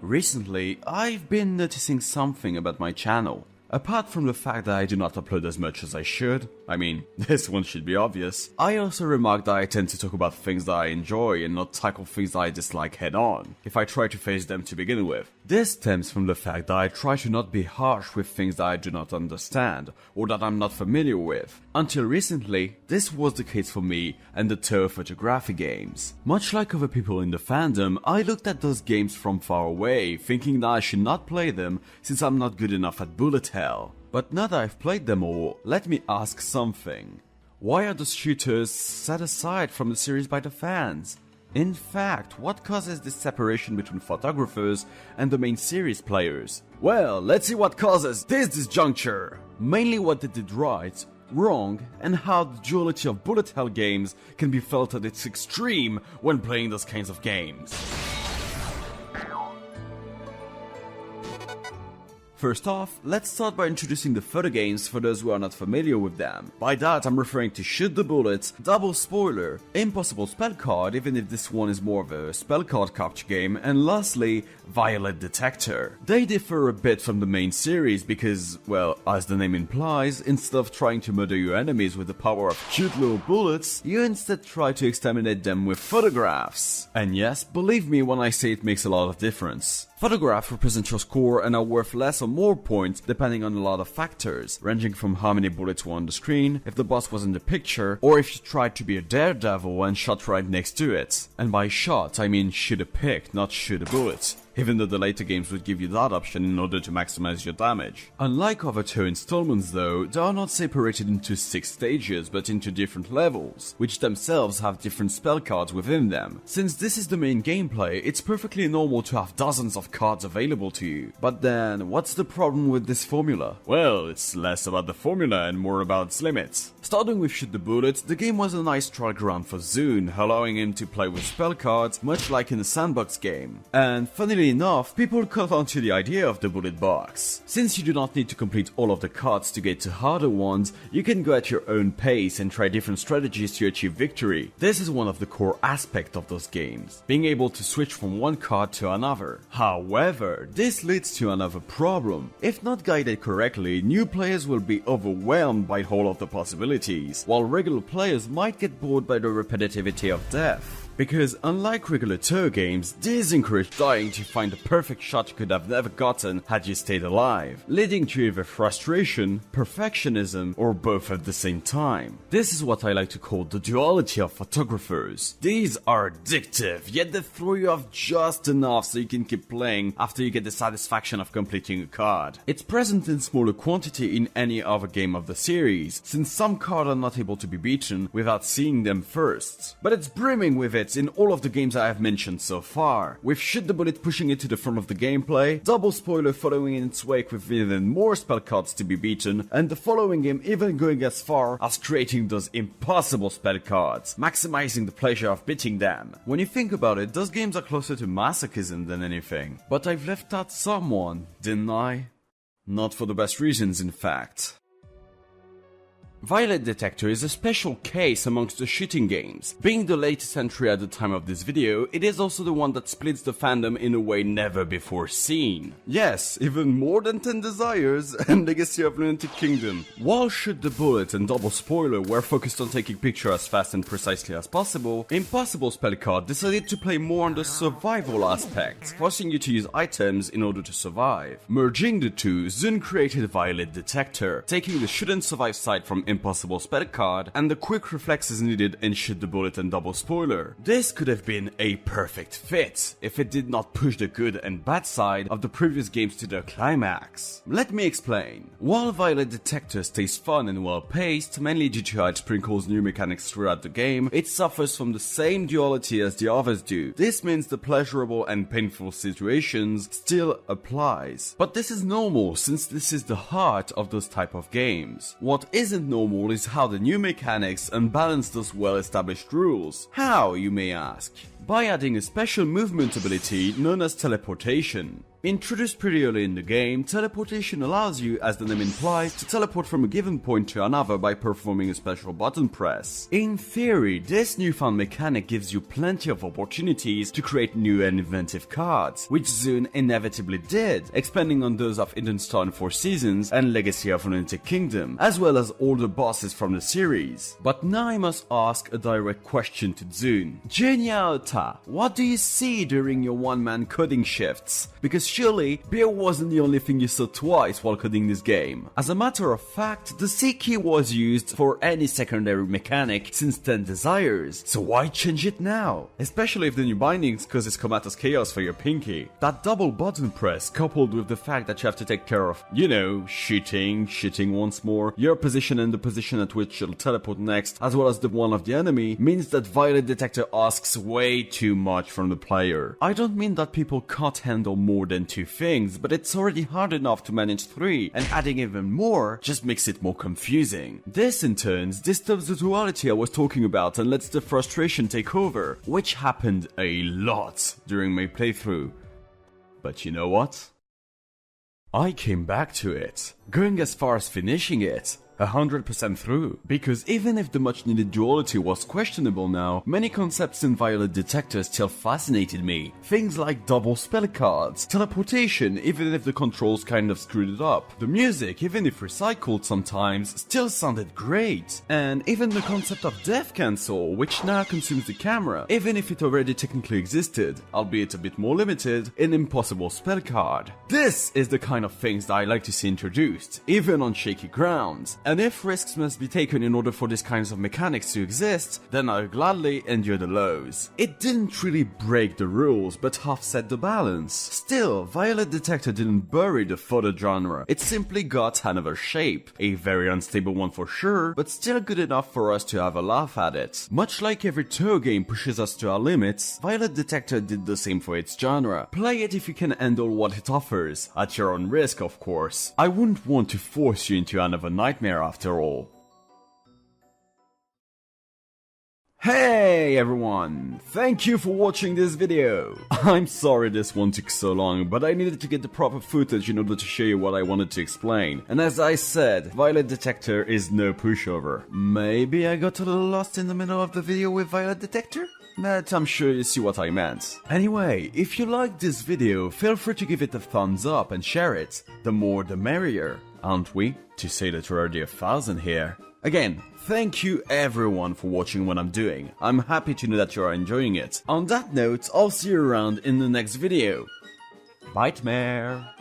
Recently, I've been noticing something about my channel. Apart from the fact that I do not upload as much as I should, I mean, this one should be obvious, I also remark that I tend to talk about things that I enjoy and not tackle things that I dislike head on, if I try to face them to begin with. This stems from the fact that I try to not be harsh with things that I do not understand, or that I'm not familiar with. Until recently, this was the case for me and the touhou photography games. Much like other people in the fandom, I looked at those games from far away, thinking that I should not play them since I'm not good enough at bullet hell. But now that I've played them all, let me ask something. Why are those shooters set aside from the series by the fans? In fact, what causes this separation between photographers and the main series players? Well, let's see what causes this disjuncture. Mainly what they did right, wrong, and how the duality of bullet hell games can be felt at its extreme when playing those kinds of games. First off, let's start by introducing the photo games for those who are not familiar with them. By that I'm referring to Shoot the Bullets, Double Spoiler, Impossible Spell Card, even if this one is more of a spell card capture game, and lastly, Violet Detector. They differ a bit from the main series because, well, as the name implies, instead of trying to murder your enemies with the power of cute little bullets, you instead try to exterminate them with photographs. And yes, believe me when I say it makes a lot of difference. Photographs represent your score and are worth less or more points depending on a lot of factors, ranging from how many bullets were on the screen, if the boss was in the picture, or if you tried to be a daredevil and shot right next to it. And by shot, I mean shoot a pick, not shoot a bullet, even though the later games would give you that option in order to maximize your damage. Unlike other touhou installments though, they are not separated into 6 stages but into different levels, which themselves have different spell cards within them. Since this is the main gameplay, it's perfectly normal to have dozens of cards available to you. But then, what's the problem with this formula? Well, it's less about the formula and more about its limits. Starting with Shoot the Bullet, the game was a nice trial ground for Zune, allowing him to play with spell cards, much like in a sandbox game. And funnily enough, people caught on to the idea of the bullet box. Since you do not need to complete all of the cards to get to harder ones, you can go at your own pace and try different strategies to achieve victory. This is one of the core aspects of those games, being able to switch from one card to another. However, this leads to another problem. If not guided correctly, new players will be overwhelmed by all of the possibilities, while regular players might get bored by the repetitivity of death. Because unlike regular touhou games, these encourage dying to find the perfect shot you could have never gotten had you stayed alive, leading to either frustration, perfectionism, or both at the same time. This is what I like to call the duality of photographers. These are addictive, yet they throw you off just enough so you can keep playing after you get the satisfaction of completing a card. It's present in smaller quantity in any other game of the series, since some cards are not able to be beaten without seeing them first. But it's brimming with it in all of the games I have mentioned so far, with Shoot the Bullet pushing it to the front of the gameplay, Double Spoiler following in its wake with even more spell cards to be beaten, and the following game even going as far as creating those impossible spell cards, maximizing the pleasure of beating them. When you think about it, those games are closer to masochism than anything. But I've left out someone, didn't I? Not for the best reasons, in fact. Violet Detector is a special case amongst the shooting games. Being the latest entry at the time of this video, it is also the one that splits the fandom in a way never before seen. Yes, even more than 10 Desires and Legacy of Lunatic Kingdom. While Shoot the Bullet and Double Spoiler were focused on taking pictures as fast and precisely as possible, Impossible Spell Card decided to play more on the survival aspect, forcing you to use items in order to survive. Merging the two, Zune created Violet Detector, taking the shoot and survive side from Impossible Spell Card and the quick reflexes needed in Shoot the Bullet and Double Spoiler. This could have been a perfect fit if it did not push the good and bad side of the previous games to their climax. Let me explain. While Violet Detector stays fun and well paced, mainly due to how it sprinkles new mechanics throughout the game, it suffers from the same duality as the others do. This means the pleasurable and painful situations still applies. But this is normal since this is the heart of those type of games. What isn't normal is how the new mechanics unbalance those well-established rules. How, you may ask? By adding a special movement ability known as teleportation. Introduced pretty early in the game, teleportation allows you, as the name implies, to teleport from a given point to another by performing a special button press. In theory, this newfound mechanic gives you plenty of opportunities to create new and inventive cards, which Zune inevitably did, expanding on those of Hidden Star and Four Seasons and Legacy of Lunatic Kingdom, as well as all the bosses from the series. But now I must ask a direct question to Zune. Genialta, what do you see during your one-man coding shifts? Because surely, beer wasn't the only thing you saw twice while coding this game. As a matter of fact, the C key was used for any secondary mechanic since 10 Desires, so why change it now? Especially if the new bindings causes comatose chaos for your pinky. That double button press, coupled with the fact that you have to take care of, you know, shooting once more, your position and the position at which you'll teleport next, as well as the one of the enemy, means that Violet Detector asks way too much from the player. I don't mean that people can't handle more than 2 things, but it's already hard enough to manage 3, and adding even more just makes it more confusing. This in turn disturbs the duality I was talking about and lets the frustration take over, which happened a lot during my playthrough. But you know what? I came back to it, going as far as finishing it. 100% through. Because even if the much needed duality was questionable now, many concepts in Violet Detector still fascinated me. Things like double spell cards, teleportation even if the controls kind of screwed it up, the music even if recycled sometimes still sounded great, and even the concept of death cancel, which now consumes the camera, even if it already technically existed, albeit a bit more limited, in impossible spell card. This is the kind of things that I like to see introduced, even on shaky ground. And if risks must be taken in order for these kinds of mechanics to exist, then I'll gladly endure the lows. It didn't really break the rules, but offset the balance. Still, Violet Detector didn't bury the photo genre, it simply got another shape. A very unstable one for sure, but still good enough for us to have a laugh at it. Much like every touhou game pushes us to our limits, Violet Detector did the same for its genre. Play it if you can handle what it offers, at your own risk of course. I wouldn't want to force you into another nightmare after all. Hey everyone! Thank you for watching this video! I'm sorry this one took so long, but I needed to get the proper footage in order to show you what I wanted to explain. And as I said, Violet Detector is no pushover. Maybe I got a little lost in the middle of the video with Violet Detector? But I'm sure you see what I meant. Anyway, if you liked this video, feel free to give it a thumbs up and share it. The more the merrier, aren't we? To say that we're already 1,000 here. Again, thank you everyone for watching what I'm doing. I'm happy to know that you are enjoying it. On that note, I'll see you around in the next video. Bye, mare.